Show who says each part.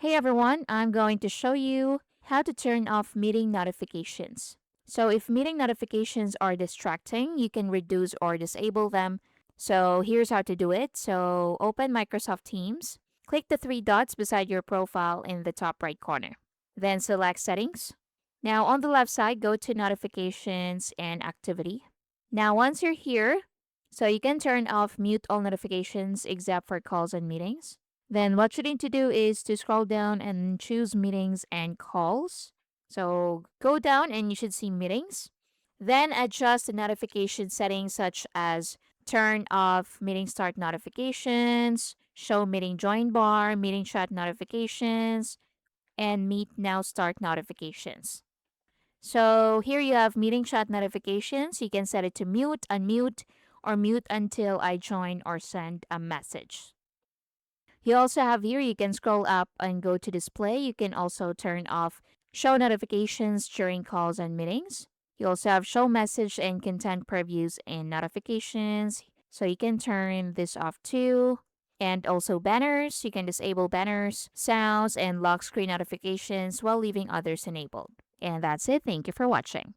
Speaker 1: Hey everyone, I'm going to show you how to turn off meeting notifications. So if meeting notifications are distracting, you can reduce or disable them. So here's how to do it. So open Microsoft Teams, click the three dots beside your profile in the top right corner. Then select Settings. Now on the left side, go to Notifications and Activity. Now once you're here, so you can turn off mute all notifications except for calls and meetings. Then what you need to do is to scroll down and choose meetings and calls. So go down and you should see meetings. Then adjust the notification settings such as turn off meeting start notifications, show meeting join bar, meeting chat notifications, and meet now start notifications. So here you have meeting chat notifications. You can set it to mute, unmute, or mute until I join or send a message. You also have here, you can scroll up and go to display. You can also turn off show notifications during calls and meetings. You also have show message and content previews and notifications. So you can turn this off too. And also banners. You can disable banners, sounds, and lock screen notifications while leaving others enabled. And that's it. Thank you for watching.